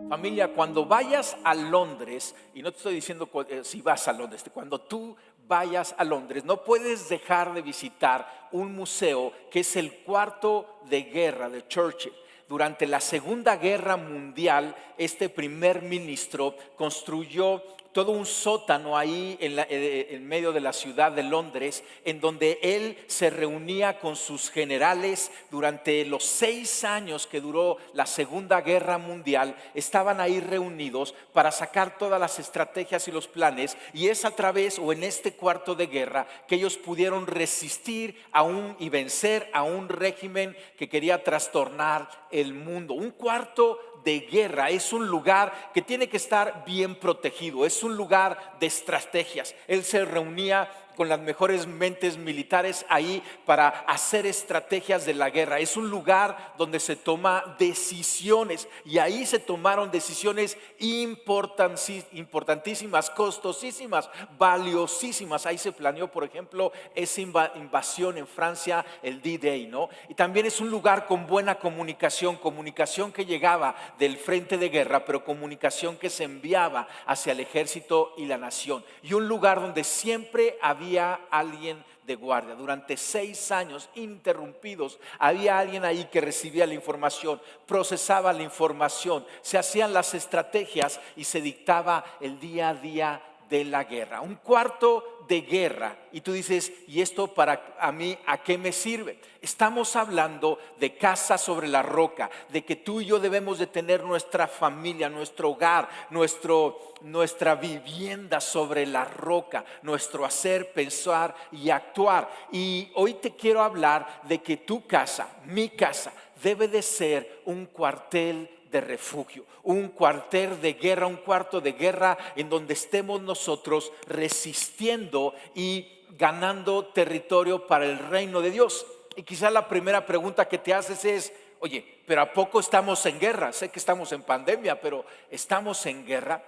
Familia, cuando vayas a Londres, y no te estoy diciendo si vas a Londres, cuando tú vayas a Londres, no puedes dejar de visitar un museo que es el cuarto de guerra de Churchill. Durante la Segunda Guerra Mundial, este primer ministro construyó todo un sótano ahí en medio de la ciudad de Londres, en donde él se reunía con sus generales durante los 6 años que duró la Segunda Guerra Mundial. Estaban ahí reunidos para sacar todas las estrategias y los planes, y es a través o en este cuarto de guerra que ellos pudieron resistir y vencer a un régimen que quería trastornar el mundo. Un cuarto de guerra es un lugar que tiene que estar bien protegido, es un lugar de estrategias. Él se reunía con las mejores mentes militares ahí para hacer estrategias de la guerra. Es un lugar donde se toma decisiones, y ahí se tomaron decisiones importantísimas, costosísimas, valiosísimas. Ahí se planeó, por ejemplo, esa invasión en Francia, el D-Day, ¿no? Y también es un lugar con buena comunicación que llegaba del frente de guerra, pero comunicación que se enviaba hacia el ejército y la nación. Y un lugar donde siempre había alguien de guardia. Durante 6 años ininterrumpidos había alguien ahí que recibía la información, procesaba la información, se hacían las estrategias y se dictaba el día a día de la guerra. Un cuarto de guerra. Y tú dices, ¿y esto para a mí a qué me sirve? Estamos hablando de casa sobre la roca, de que tú y yo debemos de tener nuestra familia, nuestro hogar, nuestra vivienda sobre la roca, nuestro hacer, pensar y actuar. Y hoy te quiero hablar de que tu casa, mi casa, debe de ser un cuartel de refugio, un cuartel de guerra, un cuarto de guerra en donde estemos nosotros resistiendo y ganando territorio para el reino de Dios. Y quizás la primera pregunta que te haces es, oye, ¿pero a poco estamos en guerra? Sé que estamos en pandemia, pero ¿estamos en guerra?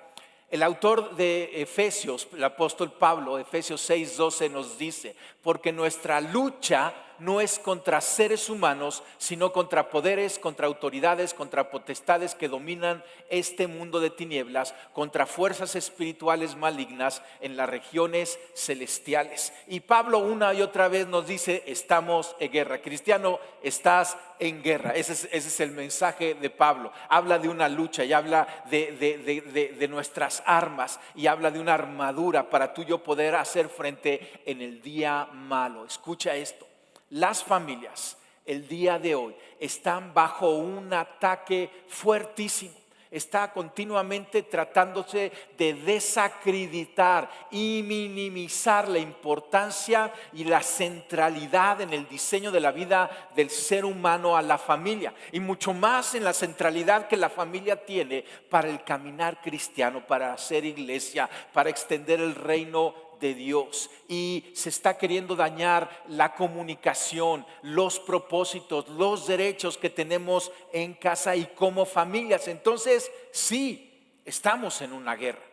El autor de Efesios, el apóstol Pablo, Efesios 6:12 nos dice, porque nuestra lucha no es contra seres humanos, sino contra poderes, contra autoridades, contra potestades que dominan este mundo de tinieblas, contra fuerzas espirituales malignas en las regiones celestiales. Y Pablo una y otra vez nos dice, estamos en guerra. Cristiano, estás en guerra. Ese es el mensaje de Pablo. Habla de una lucha y habla de nuestras armas, y habla de una armadura para tú y yo poder hacer frente en el día malo. Escucha esto. Las familias el día de hoy están bajo un ataque fuertísimo. Está continuamente tratándose de desacreditar y minimizar la importancia y la centralidad en el diseño de la vida del ser humano a la familia, y mucho más en la centralidad que la familia tiene para el caminar cristiano, para hacer iglesia, para extender el reino de Dios. Y se está queriendo dañar la comunicación, los propósitos, los derechos que tenemos en casa y como familias. Entonces, sí, estamos en una guerra.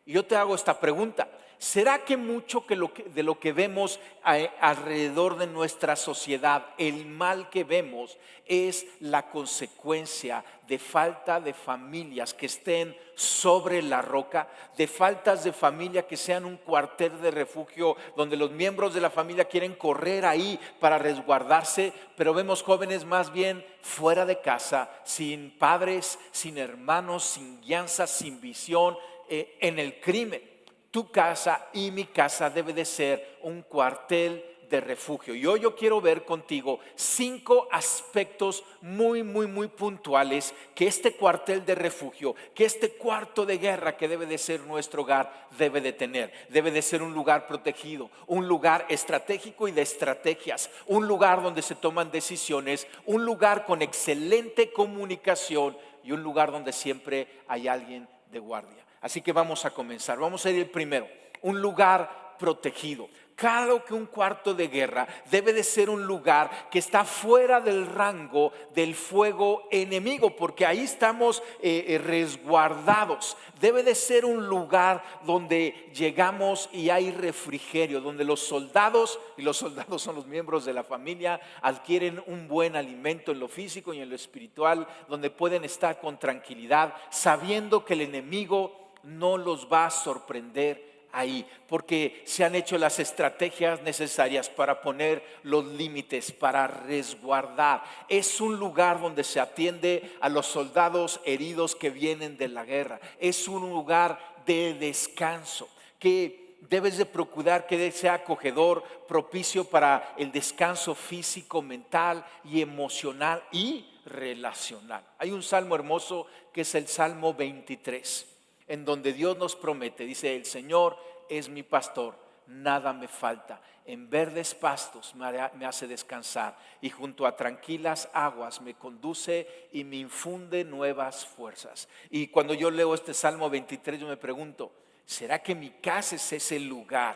Y yo te hago esta pregunta: ¿será que mucho de lo que vemos alrededor de nuestra sociedad, el mal que vemos, es la consecuencia de falta de familias que estén sobre la roca, de faltas de familia que sean un cuartel de refugio donde los miembros de la familia quieren correr ahí para resguardarse, pero vemos jóvenes más bien fuera de casa, sin padres, sin hermanos, sin guianza, sin visión, en el crimen? Tu casa y mi casa debe de ser un cuartel de refugio. Y hoy yo quiero ver contigo 5 aspectos muy puntuales que este cuartel de refugio, que este cuarto de guerra que debe de ser nuestro hogar, debe de tener. Debe de ser un lugar protegido, un lugar estratégico y de estrategias, un lugar donde se toman decisiones, un lugar con excelente comunicación y un lugar donde siempre hay alguien de guardia. Así que vamos a comenzar. Vamos a ir el primero, un lugar protegido. Claro que un cuarto de guerra debe de ser un lugar que está fuera del rango del fuego enemigo, porque ahí estamos resguardados. Debe de ser un lugar donde llegamos y hay refrigerio, donde los soldados, y los soldados son los miembros de la familia, adquieren un buen alimento en lo físico y en lo espiritual, donde pueden estar con tranquilidad, sabiendo que el enemigo no los va a sorprender ahí, porque se han hecho las estrategias necesarias para poner los límites, para resguardar. Es un lugar donde se atiende a los soldados heridos que vienen de la guerra. Es un lugar de descanso que debes de procurar que sea acogedor, propicio para el descanso físico, mental y emocional y relacional. Hay un salmo hermoso que es el Salmo 23, en donde Dios nos promete, dice: el Señor es mi pastor, nada me falta. En verdes pastos me hace descansar, y junto a tranquilas aguas me conduce y me infunde nuevas fuerzas. Y cuando yo leo este Salmo 23, yo me pregunto: ¿será que mi casa es ese lugar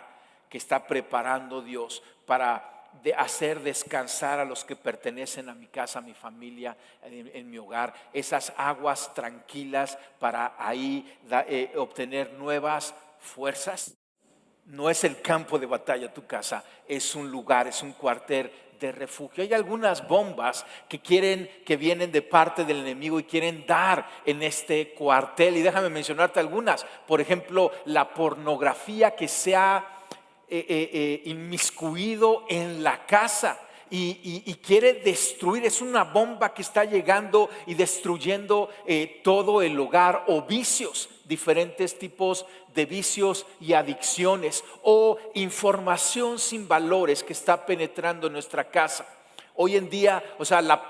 que está preparando Dios para hacer descansar a los que pertenecen a mi casa, a mi familia, en mi hogar? Esas aguas tranquilas para ahí obtener nuevas fuerzas. No es el campo de batalla tu casa, es un lugar, es un cuartel de refugio. Hay algunas bombas que vienen de parte del enemigo y quieren dar en este cuartel, y déjame mencionarte algunas. Por ejemplo, la pornografía que se ha inmiscuido en la casa y quiere destruir. Es una bomba que está llegando y destruyendo todo el hogar, o vicios, diferentes tipos de vicios y adicciones, o información sin valores que está penetrando en nuestra casa. Hoy en día,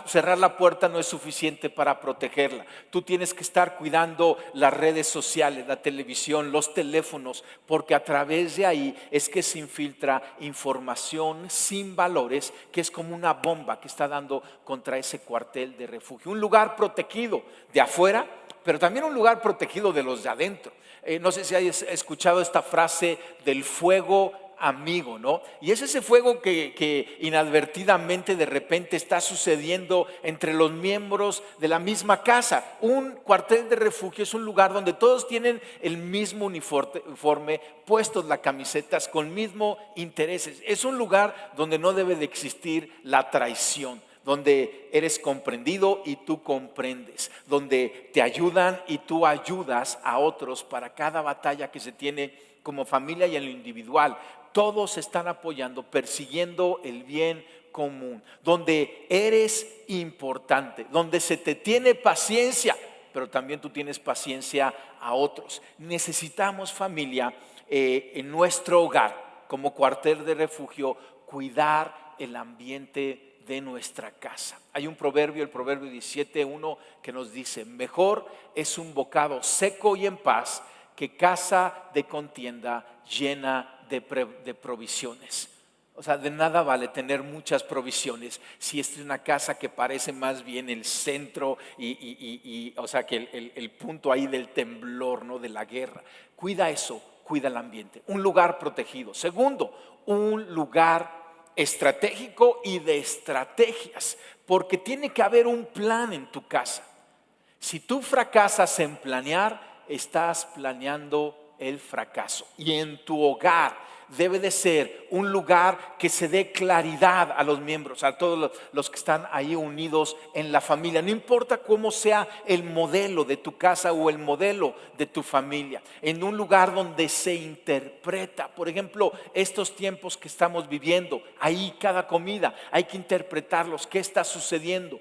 cerrar la puerta no es suficiente para protegerla. Tú tienes que estar cuidando las redes sociales, la televisión, los teléfonos, porque a través de ahí es que se infiltra información sin valores, que es como una bomba que está dando contra ese cuartel de refugio. Un lugar protegido de afuera, pero también un lugar protegido de los de adentro. No sé si hayas escuchado esta frase del fuego amigo, ¿no? Y es ese fuego que inadvertidamente de repente está sucediendo entre los miembros de la misma casa. Un cuartel de refugio es un lugar donde todos tienen el mismo uniforme, puestos las camisetas con mismo intereses. Es un lugar donde no debe de existir la traición, donde eres comprendido y tú comprendes, donde te ayudan y tú ayudas a otros para cada batalla que se tiene como familia y en lo individual. Todos se están apoyando, persiguiendo el bien común, donde eres importante, donde se te tiene paciencia, pero también tú tienes paciencia a otros. Necesitamos, familia, en nuestro hogar, como cuartel de refugio, cuidar el ambiente de nuestra casa. Hay un proverbio, el proverbio 17:1, que nos dice: mejor es un bocado seco y en paz que casa de contienda llena de provisiones. O sea, de nada vale tener muchas provisiones si es una casa que parece más bien el centro o sea, que el punto ahí del temblor, ¿no? De la guerra. Cuida eso, cuida el ambiente. Un lugar protegido. Segundo, un lugar estratégico y de estrategias, porque tiene que haber un plan en tu casa. Si tú fracasas en planear, estás planeando el fracaso. Y en tu hogar debe de ser un lugar que se dé claridad a los miembros, a todos los que están ahí unidos en la familia. No importa cómo sea el modelo de tu casa o el modelo de tu familia, en un lugar donde se interpreta. Por ejemplo, estos tiempos que estamos viviendo, ahí cada comida hay que interpretarlos. ¿Qué está sucediendo?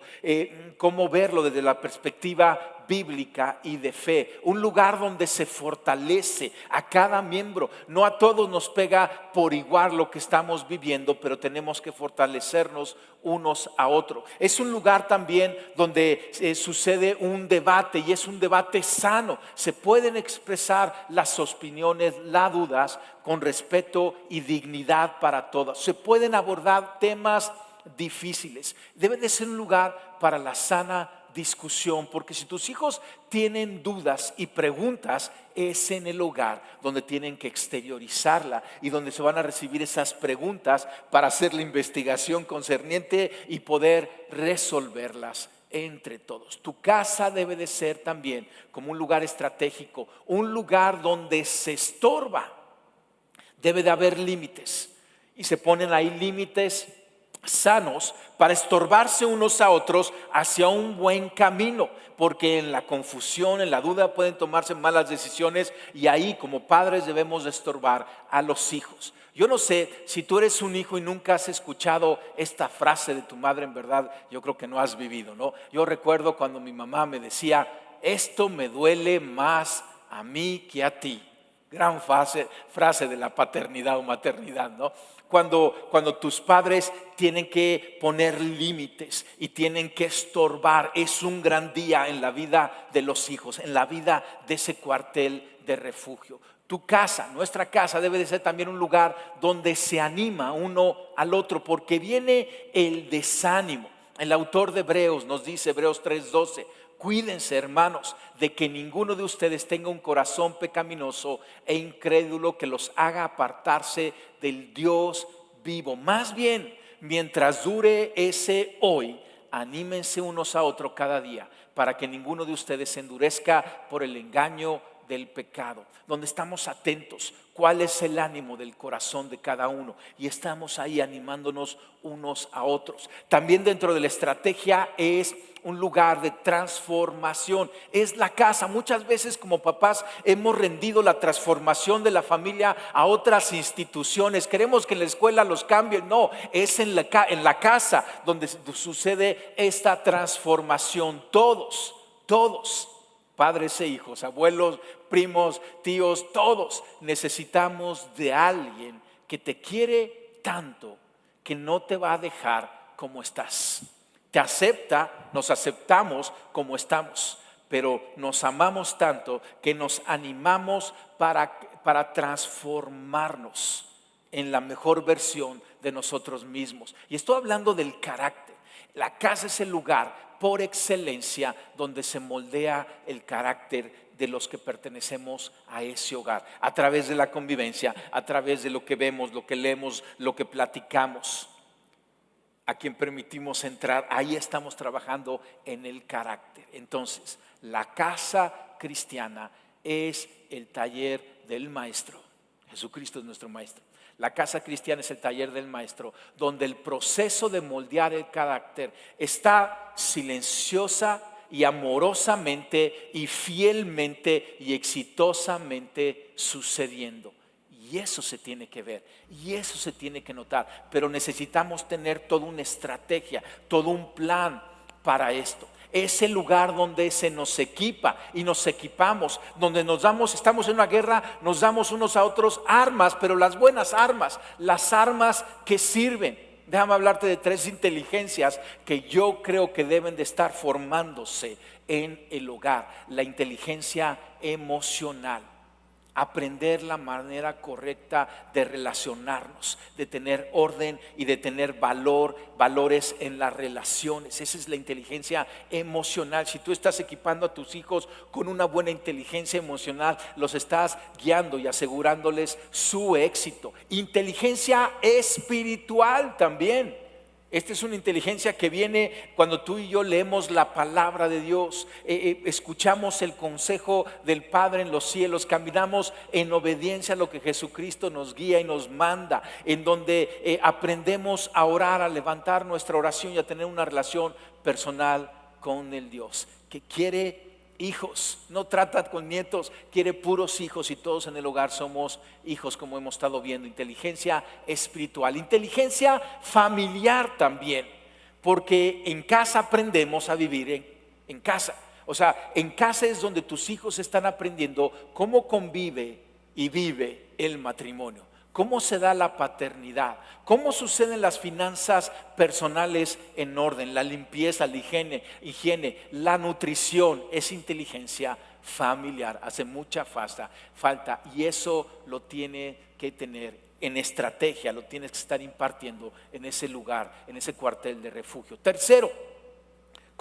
¿Cómo verlo desde la perspectiva bíblica y de fe? Un lugar donde se fortalece a cada miembro. No a todos nos pega por igual lo que estamos viviendo, pero tenemos que fortalecernos unos a otros. Es un lugar también donde sucede un debate, y es un debate sano. Se pueden expresar las opiniones, las dudas, con respeto y dignidad para todas. Se pueden abordar temas difíciles. Debe de ser un lugar para la sana discusión, porque si tus hijos tienen dudas y preguntas, es en el hogar donde tienen que exteriorizarla y donde se van a recibir esas preguntas para hacer la investigación concerniente y poder resolverlas entre todos. Tu casa debe de ser también como un lugar estratégico, un lugar donde se estorba. Debe de haber límites y se ponen ahí límites sanos para estorbarse unos a otros hacia un buen camino, porque en la confusión, en la duda pueden tomarse malas decisiones y ahí como padres debemos de estorbar a los hijos. Yo no sé si tú eres un hijo y nunca has escuchado esta frase de tu madre, en verdad yo creo que no has vivido, ¿no? Yo recuerdo cuando mi mamá me decía, esto me duele más a mí que a ti. Gran frase de la paternidad o maternidad, ¿no? Cuando tus padres tienen que poner límites y tienen que estorbar, es un gran día en la vida de los hijos, en la vida de ese cuartel de refugio. Tu casa, nuestra casa debe de ser también un lugar donde se anima uno al otro, porque viene el desánimo. El autor de Hebreos nos dice, Hebreos 3:12, cuídense, hermanos, de que ninguno de ustedes tenga un corazón pecaminoso e incrédulo que los haga apartarse del Dios vivo. Más bien, mientras dure ese hoy, anímense unos a otros cada día para que ninguno de ustedes se endurezca por el engaño del pecado, donde estamos atentos cuál es el ánimo del corazón de cada uno y estamos ahí animándonos unos a otros. También dentro de la estrategia es un lugar de transformación, es la casa. Muchas veces como papás hemos rendido la transformación de la familia a otras instituciones. Queremos que en la escuela los cambien, no, es en la casa donde sucede esta transformación. Todos, padres e hijos, abuelos, primos, tíos, todos necesitamos de alguien que te quiere tanto que no te va a dejar como estás. Te acepta, nos aceptamos como estamos, pero nos amamos tanto que nos animamos para transformarnos en la mejor versión de nosotros mismos. Y estoy hablando del carácter. La casa es el lugar por excelencia donde se moldea el carácter de los que pertenecemos a ese hogar, a través de la convivencia, a través de lo que vemos, lo que leemos, lo que platicamos. A quien permitimos entrar, ahí estamos trabajando en el carácter. Entonces, la casa cristiana es el taller del maestro. Jesucristo es nuestro maestro. La casa cristiana es el taller del maestro, donde el proceso de moldear el carácter está silenciosa y amorosamente y fielmente y exitosamente sucediendo. Y eso se tiene que ver, y eso se tiene que notar, pero necesitamos tener toda una estrategia, todo un plan para esto. Es el lugar donde se nos equipa y nos equipamos, donde estamos en una guerra, nos damos unos a otros armas, pero las buenas armas, las armas que sirven. Déjame hablarte de 3 inteligencias que yo creo que deben de estar formándose en el hogar. La inteligencia emocional. Aprender la manera correcta de relacionarnos, de tener orden y de tener valores en las relaciones. Esa es la inteligencia emocional. Si tú estás equipando a tus hijos con una buena inteligencia emocional, los estás guiando y asegurándoles su éxito. Inteligencia espiritual también. Esta es una inteligencia que viene cuando tú y yo leemos la palabra de Dios, escuchamos el consejo del Padre en los cielos, caminamos en obediencia a lo que Jesucristo nos guía y nos manda, en donde aprendemos a orar, a levantar nuestra oración y a tener una relación personal con el Dios que quiere hijos, no trata con nietos, quiere puros hijos y todos en el hogar somos hijos, como hemos estado viendo. Inteligencia espiritual, inteligencia familiar también, porque en casa aprendemos a vivir en casa. O sea, en casa es donde tus hijos están aprendiendo cómo convive y vive el matrimonio, cómo se da la paternidad, cómo suceden las finanzas personales en orden, la limpieza, la higiene, la nutrición. Es inteligencia familiar, hace mucha falta y eso lo tiene que tener en estrategia, lo tienes que estar impartiendo en ese lugar, en ese cuartel de refugio. Tercero,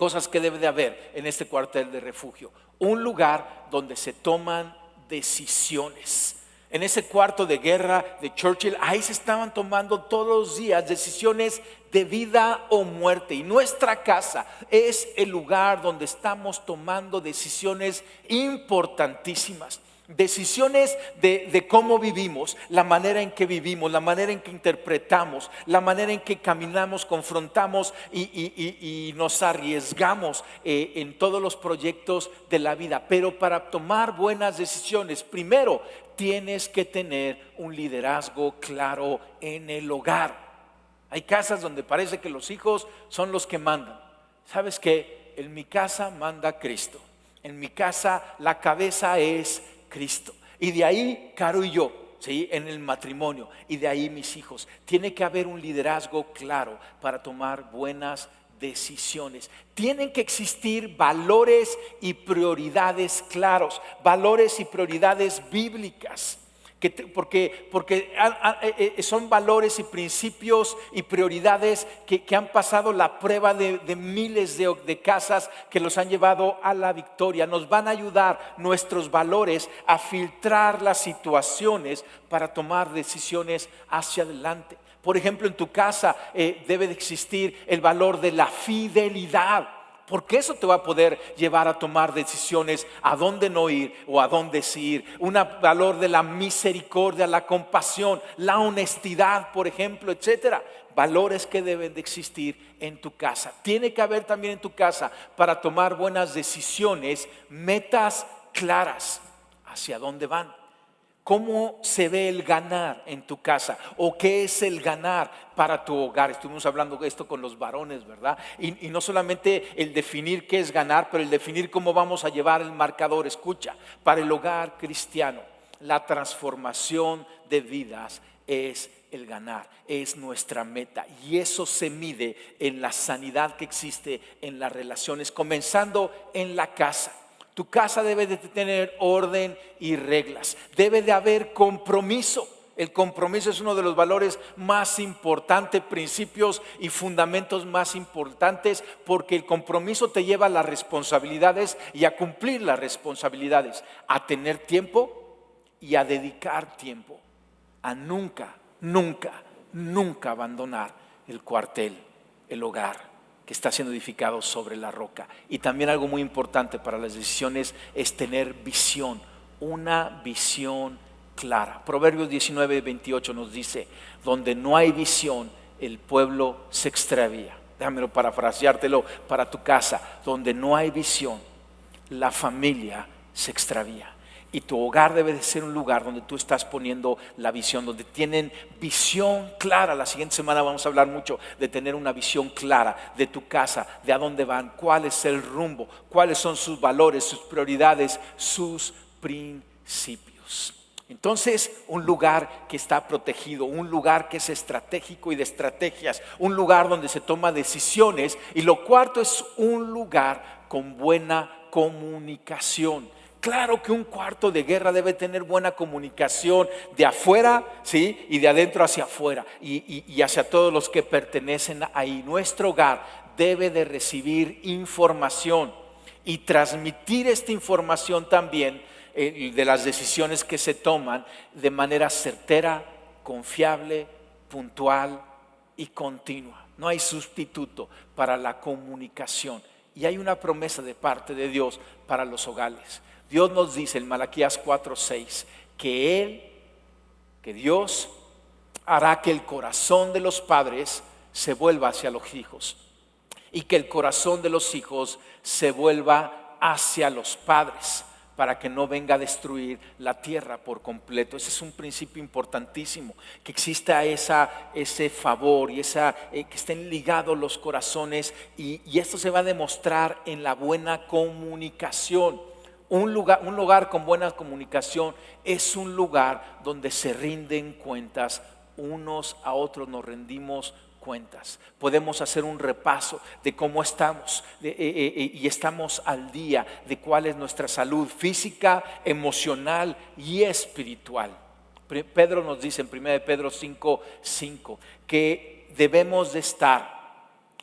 cosas que debe de haber en este cuartel de refugio. Un lugar donde se toman decisiones. En ese cuarto de guerra de Churchill, ahí se estaban tomando todos los días decisiones de vida o muerte. Y nuestra casa es el lugar donde estamos tomando decisiones importantísimas. Decisiones de cómo vivimos, la manera en que vivimos, la manera en que interpretamos, la manera en que caminamos, confrontamos y nos arriesgamos en todos los proyectos de la vida. Pero para tomar buenas decisiones, primero tienes que tener un liderazgo claro en el hogar. Hay casas donde parece que los hijos son los que mandan. ¿Sabes qué? En mi casa manda Cristo. En mi casa la cabeza es Cristo. Y de ahí Caro y yo, ¿sí? En el matrimonio, y de ahí mis hijos. Tiene que haber un liderazgo claro para tomar buenas decisiones. Tienen que existir valores y prioridades claros, valores y prioridades bíblicas. Porque son valores y principios y prioridades que han pasado la prueba de miles de casas que los han llevado a la victoria. Nos van a ayudar nuestros valores a filtrar las situaciones para tomar decisiones hacia adelante. Por ejemplo, en tu casa debe de existir el valor de la fidelidad. Porque eso te va a poder llevar a tomar decisiones a dónde no ir o a dónde sí ir. Un valor de la misericordia, la compasión, la honestidad, por ejemplo, etcétera. Valores que deben de existir en tu casa. Tiene que haber también en tu casa, para tomar buenas decisiones, metas claras. ¿Hacia dónde van? ¿Cómo se ve el ganar en tu casa? ¿O qué es el ganar para tu hogar? Estuvimos hablando de esto con los varones, ¿verdad? Y no solamente el definir qué es ganar, pero el definir cómo vamos a llevar el marcador. Escucha, para el hogar cristiano, la transformación de vidas es el ganar, es nuestra meta. Y eso se mide en la sanidad que existe en las relaciones, comenzando en la casa. Tu casa debe de tener orden y reglas. Debe de haber compromiso. El compromiso es uno de los valores más importantes, principios y fundamentos más importantes, porque el compromiso te lleva a las responsabilidades y a cumplir las responsabilidades, a tener tiempo y a dedicar tiempo, a nunca abandonar el cuartel, el hogar que está siendo edificado sobre la roca. Y también algo muy importante para las decisiones es tener visión, una visión clara. Proverbios 19:28 nos dice: donde no hay visión, el pueblo se extravía. Déjame parafraseártelo para tu casa. Donde no hay visión, la familia se extravía. Y tu hogar debe de ser un lugar donde tú estás poniendo la visión, donde tienen visión clara. La siguiente semana vamos a hablar mucho de tener una visión clara de tu casa, de a dónde van, cuál es el rumbo, cuáles son sus valores, sus prioridades, sus principios. Entonces, un lugar que está protegido, un lugar que es estratégico y de estrategias, un lugar donde se toma decisiones. Y lo cuarto es un lugar con buena comunicación. Claro que un cuarto de guerra debe tener buena comunicación de afuera, ¿sí? Y de adentro hacia afuera y hacia todos los que pertenecen ahí. Nuestro hogar debe de recibir información y transmitir esta información también de las decisiones que se toman de manera certera, confiable, puntual y continua. No hay sustituto para la comunicación. Y hay una promesa de parte de Dios para los hogares. Dios nos dice en Malaquías 4:6 que Dios hará que el corazón de los padres se vuelva hacia los hijos y que el corazón de los hijos se vuelva hacia los padres, para que no venga a destruir la tierra por completo. Ese es un principio importantísimo, que exista ese favor y que estén ligados los corazones, y esto se va a demostrar en la buena comunicación. Un lugar con buena comunicación es un lugar donde se rinden cuentas unos a otros, nos rendimos cuentas. Podemos hacer un repaso de cómo estamos y estamos al día de cuál es nuestra salud física, emocional y espiritual. Pedro nos dice en 1 Pedro 5:5 que debemos de estar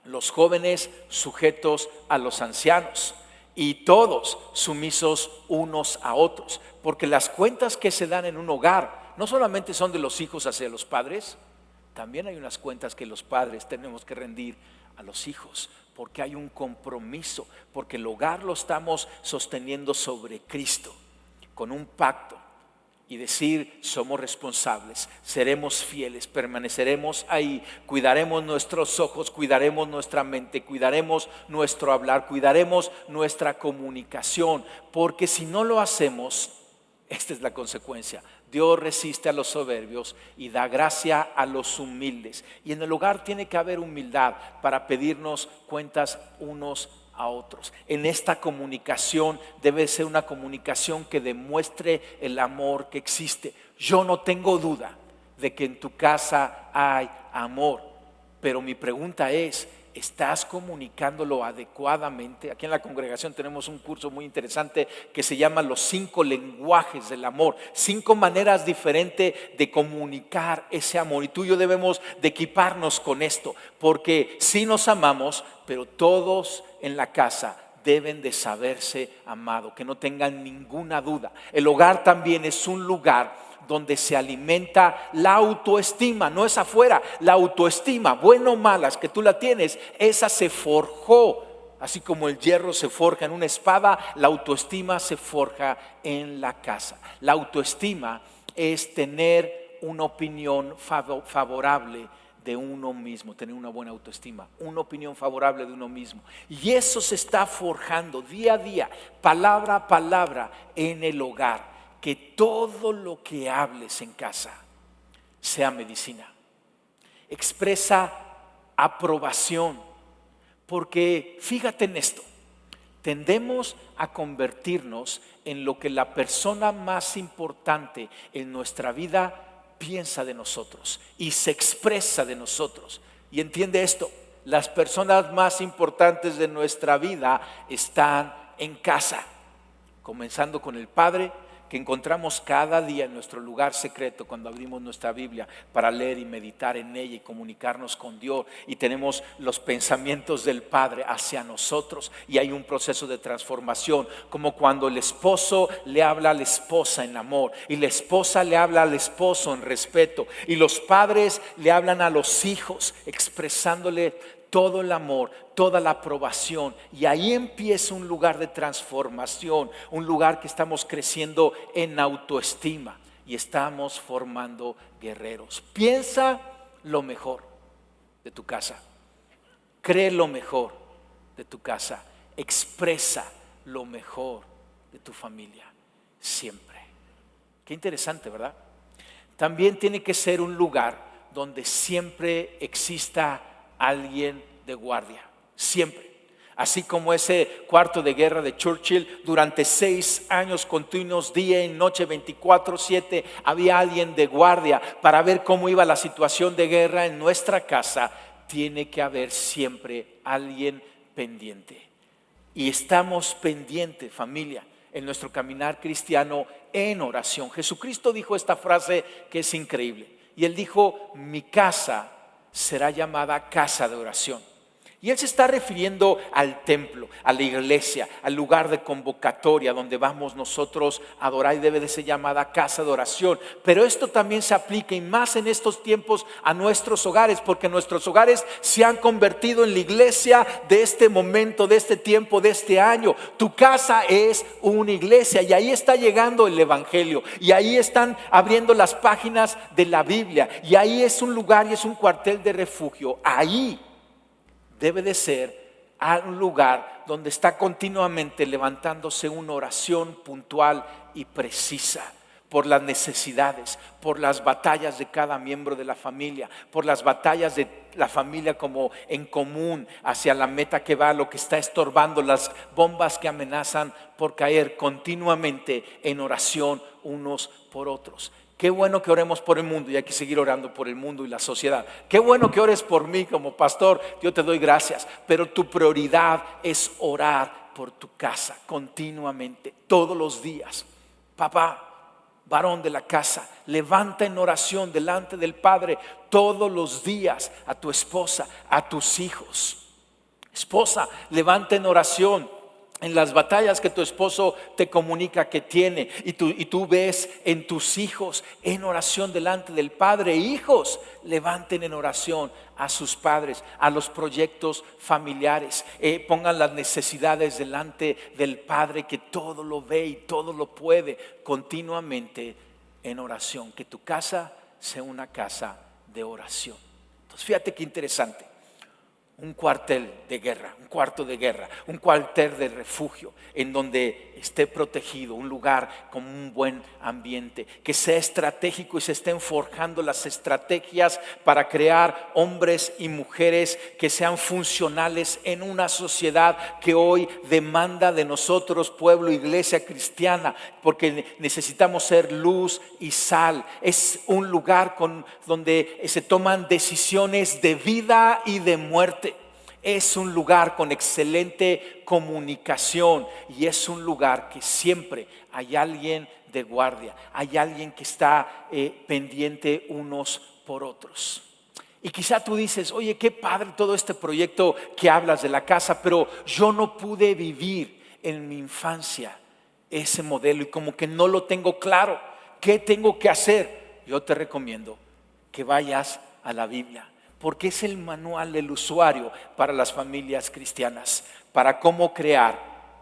los jóvenes sujetos a los ancianos y todos sumisos unos a otros, porque las cuentas que se dan en un hogar no solamente son de los hijos hacia los padres, también hay unas cuentas que los padres tenemos que rendir a los hijos, porque hay un compromiso, porque el hogar lo estamos sosteniendo sobre Cristo, con un pacto. Y decir, somos responsables, seremos fieles, permaneceremos ahí, cuidaremos nuestros ojos, cuidaremos nuestra mente, cuidaremos nuestro hablar, cuidaremos nuestra comunicación, porque si no lo hacemos, esta es la consecuencia. Dios resiste a los soberbios y da gracia a los humildes. Y en el hogar tiene que haber humildad para pedirnos cuentas unos a otros. En esta comunicación debe ser una comunicación que demuestre el amor que existe. Yo no tengo duda de que en tu casa hay amor, pero mi pregunta es, ¿estás comunicándolo adecuadamente? Aquí en la congregación tenemos un curso muy interesante que se llama Los 5 lenguajes del amor, 5 maneras diferentes de comunicar ese amor, y tú y yo debemos de equiparnos con esto, porque sí nos amamos, pero todos en la casa deben de saberse amados, que no tengan ninguna duda. El hogar también es un lugar donde se alimenta la autoestima, no es afuera, la autoestima, buena o mala, que tú la tienes, esa se forjó, así como el hierro se forja en una espada, la autoestima se forja en la casa. La autoestima es tener una opinión favorable de uno mismo, tener una buena autoestima, una opinión favorable de uno mismo. Y eso se está forjando día a día, palabra a palabra en el hogar. Que todo lo que hables en casa sea medicina. Expresa aprobación, porque fíjate en esto, tendemos a convertirnos en lo que la persona más importante en nuestra vida piensa de nosotros y se expresa de nosotros. Y entiende esto, las personas más importantes de nuestra vida están en casa, comenzando con el Padre, que encontramos cada día en nuestro lugar secreto cuando abrimos nuestra Biblia para leer y meditar en ella y comunicarnos con Dios, y tenemos los pensamientos del Padre hacia nosotros, y hay un proceso de transformación, como cuando el esposo le habla a la esposa en amor y la esposa le habla al esposo en respeto, y los padres le hablan a los hijos expresándole todo el amor, toda la aprobación, y ahí empieza un lugar de transformación, un lugar que estamos creciendo en autoestima y estamos formando guerreros. Piensa lo mejor de tu casa, cree lo mejor de tu casa, expresa lo mejor de tu familia, siempre. Qué interesante, ¿verdad? También tiene que ser un lugar donde siempre exista alguien de guardia, siempre. Así como ese cuarto de guerra de Churchill, durante 6 años continuos, día y noche, 24/7, había alguien de guardia para ver cómo iba la situación de guerra en nuestra casa. Tiene que haber siempre alguien pendiente. Y estamos pendientes, familia, en nuestro caminar cristiano en oración. Jesucristo dijo esta frase que es increíble, y Él dijo, mi casa será llamada casa de oración. Y Él se está refiriendo al templo, a la iglesia, al lugar de convocatoria donde vamos nosotros a adorar, y debe de ser llamada casa de oración. Pero esto también se aplica, y más en estos tiempos, a nuestros hogares, porque nuestros hogares se han convertido en la iglesia de este momento, de este tiempo, de este año. Tu casa es una iglesia, y ahí está llegando el evangelio, y ahí están abriendo las páginas de la Biblia, y ahí es un lugar y es un cuartel de refugio. Ahí debe de ser un lugar donde está continuamente levantándose una oración puntual y precisa por las necesidades, por las batallas de cada miembro de la familia, por las batallas de la familia como en común hacia la meta que va, lo que está estorbando, las bombas que amenazan por caer, continuamente en oración unos por otros. Qué bueno que oremos por el mundo, y hay que seguir orando por el mundo y la sociedad. Qué bueno que ores por mí como pastor, yo te doy gracias, pero tu prioridad es orar por tu casa continuamente, todos los días. Papá, varón de la casa, levanta en oración delante del Padre todos los días a tu esposa, a tus hijos. esposa, levanta en oración en las batallas que tu esposo te comunica que tiene, y tú ves en tus hijos en oración delante del Padre. Hijos, levanten en oración a sus padres, a los proyectos familiares, pongan las necesidades delante del Padre, que todo lo ve y todo lo puede, continuamente en oración. Que tu casa sea una casa de oración. Entonces fíjate qué interesante. Un cuartel de guerra, un cuarto de guerra, un cuartel de refugio en donde esté protegido, un lugar con un buen ambiente, que sea estratégico y se estén forjando las estrategias para crear hombres y mujeres que sean funcionales en una sociedad que hoy demanda de nosotros, pueblo, iglesia cristiana, porque necesitamos ser luz y sal. Es un lugar donde se toman decisiones de vida y de muerte. Es un lugar con excelente comunicación y es un lugar que siempre hay alguien de guardia, hay alguien que está pendiente unos por otros. Y quizá tú dices, oye, qué padre todo este proyecto que hablas de la casa, pero yo no pude vivir en mi infancia ese modelo y como que no lo tengo claro. ¿Qué tengo que hacer? Yo te recomiendo que vayas a la Biblia, porque es el manual del usuario para las familias cristianas, para cómo crear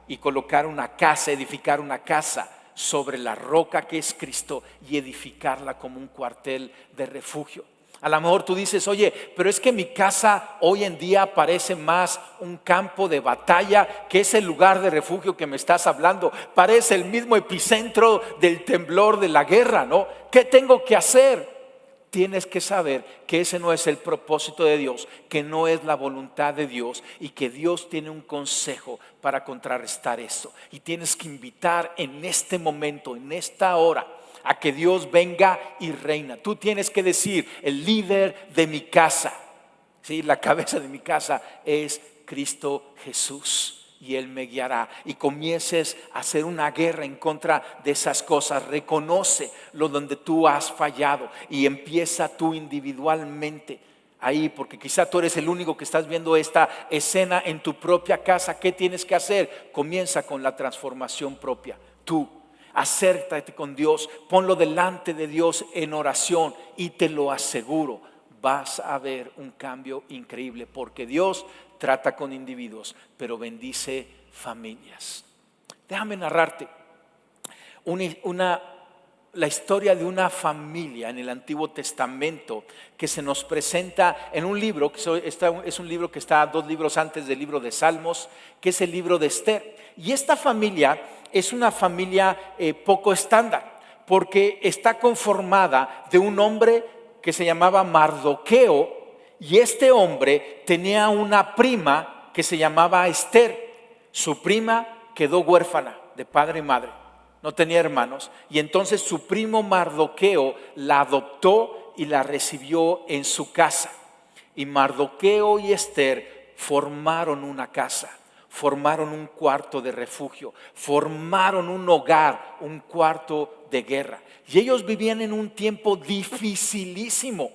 y colocar una casa, edificar una casa sobre la roca que es Cristo y edificarla como un cuartel de refugio. A lo mejor tú dices, oye, pero es que mi casa hoy en día parece más un campo de batalla que ese lugar de refugio que me estás hablando. Parece el mismo epicentro del temblor de la guerra, ¿no? ¿Qué tengo que hacer? Tienes que saber que ese no es el propósito de Dios, que no es la voluntad de Dios y que Dios tiene un consejo para contrarrestar eso. Y tienes que invitar en este momento, en esta hora, a que Dios venga y reina. Tú tienes que decir, el líder de mi casa, ¿sí? La cabeza de mi casa es Cristo Jesús. Y Él me guiará, y comiences a hacer una guerra en contra de esas cosas. Reconoce lo donde tú has fallado y empieza tú individualmente ahí, porque quizá tú eres el único que estás viendo esta escena en tu propia casa. ¿Qué tienes que hacer? Comienza con la transformación propia. Tú acércate con Dios, ponlo delante de Dios en oración y te lo aseguro, vas a ver un cambio increíble, porque Dios trata con individuos, pero bendice familias. Déjame narrarte la historia de una familia en el Antiguo Testamento que se nos presenta en un libro, es un libro que está 2 libros antes del libro de Salmos, que es el libro de Esther. Y esta familia es una familia poco estándar, porque está conformada de un hombre que se llamaba Mardoqueo. Y este hombre tenía una prima que se llamaba Esther. Su prima quedó huérfana de padre y madre, no tenía hermanos, y entonces su primo Mardoqueo la adoptó y la recibió en su casa. Y Mardoqueo y Esther formaron una casa, formaron un cuarto de refugio, formaron un hogar, un cuarto de guerra. Y ellos vivían en un tiempo dificilísimo.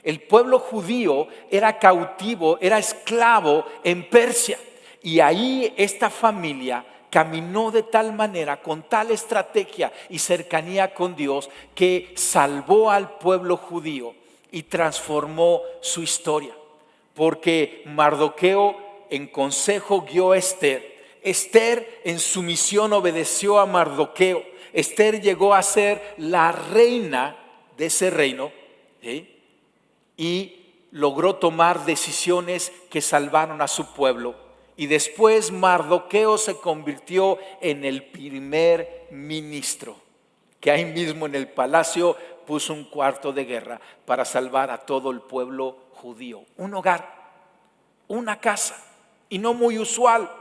El pueblo judío era cautivo, era esclavo en Persia. Y ahí esta familia caminó de tal manera, con tal estrategia y cercanía con Dios, que salvó al pueblo judío y transformó su historia. Porque Mardoqueo en consejo guió a Esther. Esther en su misión obedeció a Mardoqueo. Esther llegó a ser la reina de ese reino, ¿sí? Y logró tomar decisiones que salvaron a su pueblo. Y después Mardoqueo se convirtió en el primer ministro, que ahí mismo en el palacio puso un cuarto de guerra para salvar a todo el pueblo judío. Un hogar, una casa, y no muy usual.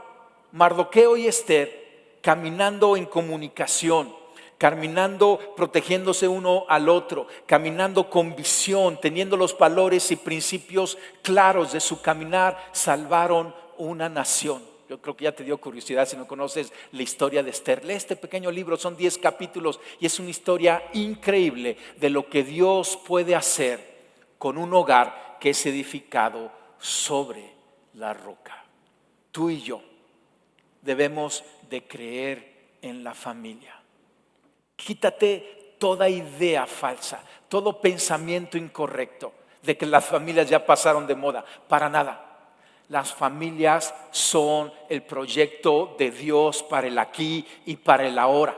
Mardoqueo y Esther caminando en comunicación, caminando protegiéndose uno al otro, caminando con visión, teniendo los valores y principios claros de su caminar, salvaron una nación. Yo creo que ya te dio curiosidad si no conoces la historia de Esther. Lee este pequeño libro, son 10 capítulos y es una historia increíble de lo que Dios puede hacer con un hogar que es edificado sobre la roca. tú y yo debemos de creer en la familia. Quítate toda idea falsa, todo pensamiento incorrecto de que las familias ya pasaron de moda. Para nada. Las familias son el proyecto de Dios para el aquí y para el ahora.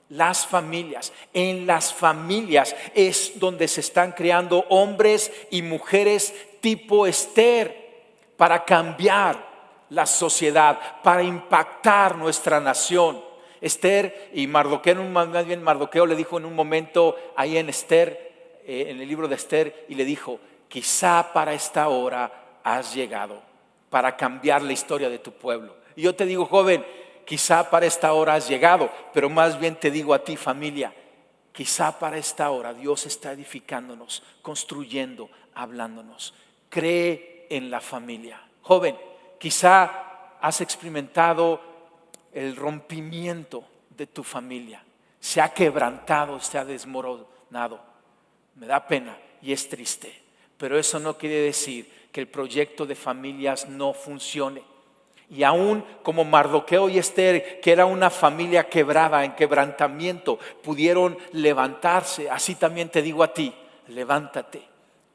Las familias, en las familias es donde se están creando hombres y mujeres tipo Esther para cambiar la sociedad, para impactar nuestra nación. Esther y Mardoqueo, más bien Mardoqueo le dijo en un momento ahí en Esther, en el libro de Esther, y le dijo: quizá para esta hora has llegado para cambiar la historia de tu pueblo. Y yo te digo, joven, quizá para esta hora has llegado, pero más bien te digo a ti, familia, quizá para esta hora Dios está edificándonos, construyendo, hablándonos. Cree en la familia. Joven, quizá has experimentado el rompimiento de tu familia. Se ha quebrantado, se ha desmoronado. Me da pena y es triste, pero eso no quiere decir que el proyecto de familias no funcione. Y aún como Mardoqueo y Esther, que era una familia quebrada, en quebrantamiento, pudieron levantarse. Así también te digo a ti, levántate,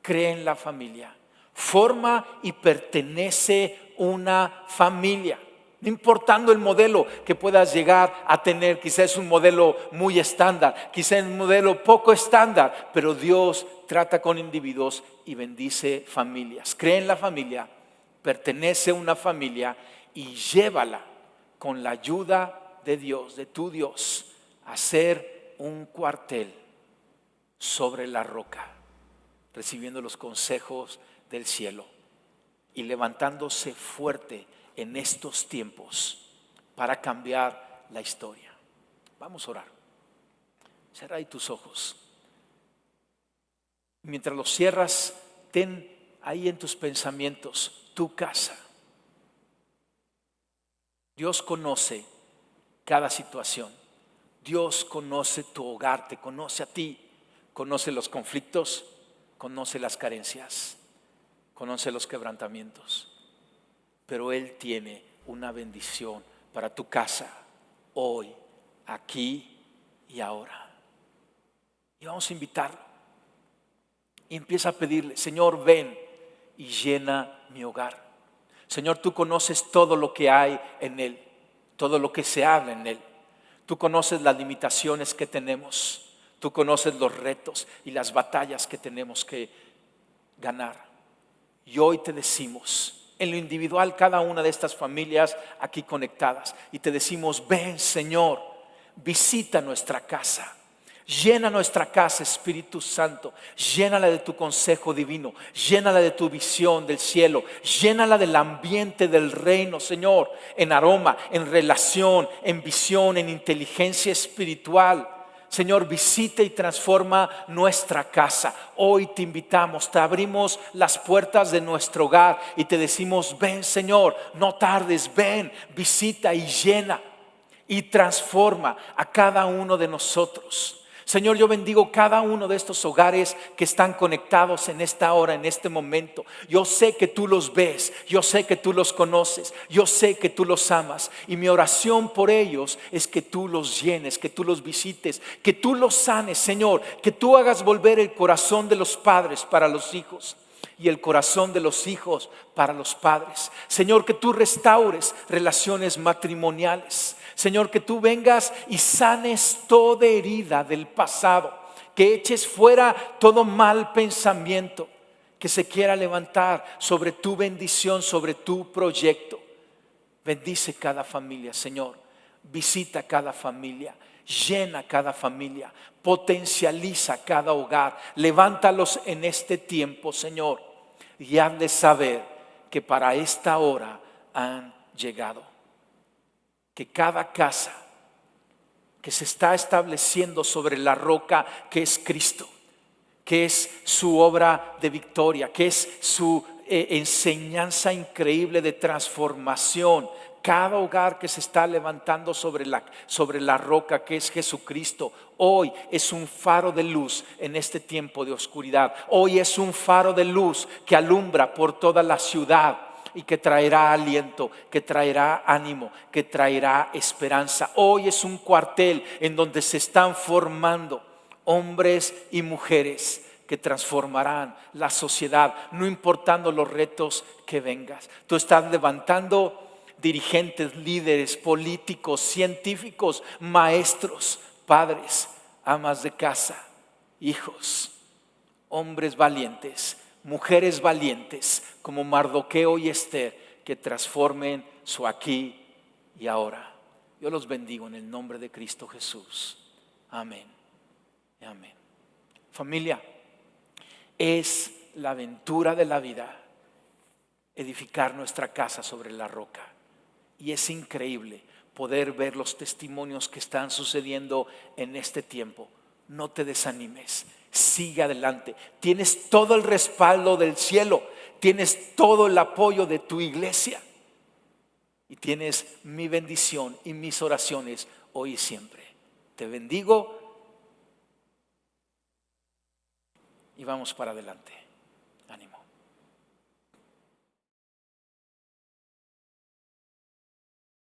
cree en la familia, forma y pertenece una familia. No importando el modelo que puedas llegar a tener, quizás es un modelo muy estándar, quizás es un modelo poco estándar, pero Dios trata con individuos y bendice familias. Cree en la familia, pertenece a una familia y llévala con la ayuda de Dios, de tu Dios, a ser un cuartel sobre la roca, recibiendo los consejos del cielo y levantándose fuerte en estos tiempos para cambiar la historia. Vamos a orar. Cierra ahí tus ojos. Mientras los cierras, ten ahí en tus pensamientos tu casa. Dios conoce cada situación. Dios conoce tu hogar, te conoce a ti, conoce los conflictos, conoce las carencias, conoce los quebrantamientos. Pero Él tiene una bendición para tu casa hoy, aquí y ahora. Y vamos a invitarlo. Y empieza a pedirle: Señor, ven y llena mi hogar. Señor, tú conoces todo lo que hay en él, todo lo que se habla en él. Tú conoces las limitaciones que tenemos. Tú conoces los retos y las batallas que tenemos que ganar. Y hoy te decimos, en lo individual, cada una de estas familias aquí conectadas, y te decimos: ven, Señor, visita nuestra casa. Llena nuestra casa, Espíritu Santo. Llénala de tu consejo divino. Llénala de tu visión del cielo. Llénala del ambiente del reino, Señor. En aroma, en relación, en visión, en inteligencia espiritual. Señor, visita y transforma nuestra casa. Hoy te invitamos, te abrimos las puertas de nuestro hogar y te decimos: ven, Señor, no tardes, ven, visita y llena y transforma a cada uno de nosotros. Señor, yo bendigo cada uno de estos hogares que están conectados en esta hora, en este momento. Yo sé que tú los ves, yo sé que tú los conoces, yo sé que tú los amas. Y mi oración por ellos es que tú los llenes, que tú los visites, que tú los sanes, Señor. Que tú hagas volver el corazón de los padres para los hijos y el corazón de los hijos para los padres. Señor, que tú restaures relaciones matrimoniales. Señor, que tú vengas y sanes toda herida del pasado, que eches fuera todo mal pensamiento que se quiera levantar sobre tu bendición, sobre tu proyecto. Bendice cada familia, Señor. Visita cada familia, llena cada familia, potencializa cada hogar. Levántalos en este tiempo, Señor, y hazles saber que para esta hora han llegado. Que cada casa que se está estableciendo sobre la roca que es Cristo, que es su obra de victoria, que es su enseñanza increíble de transformación, cada hogar que se está levantando sobre la roca que es Jesucristo, hoy es un faro de luz en este tiempo de oscuridad. Hoy es un faro de luz que alumbra por toda la ciudad. y que traerá aliento, que traerá ánimo, que traerá esperanza. Hoy es un cuartel en donde se están formando hombres y mujeres que transformarán la sociedad, no importando los retos que vengas. Tú estás levantando dirigentes, líderes, políticos, científicos, maestros, padres, amas de casa, hijos, hombres valientes, mujeres valientes, como Mardoqueo y Esther, que transformen su aquí y ahora. Yo los bendigo en el nombre de Cristo Jesús. Amén. Amén. Familia, es la aventura de la vida edificar nuestra casa sobre la roca. Y es increíble poder ver los testimonios que están sucediendo en este tiempo. No te desanimes, sigue adelante. Tienes todo el respaldo del cielo, tienes todo el apoyo de tu iglesia y tienes mi bendición y mis oraciones hoy y siempre. Te bendigo y vamos para adelante.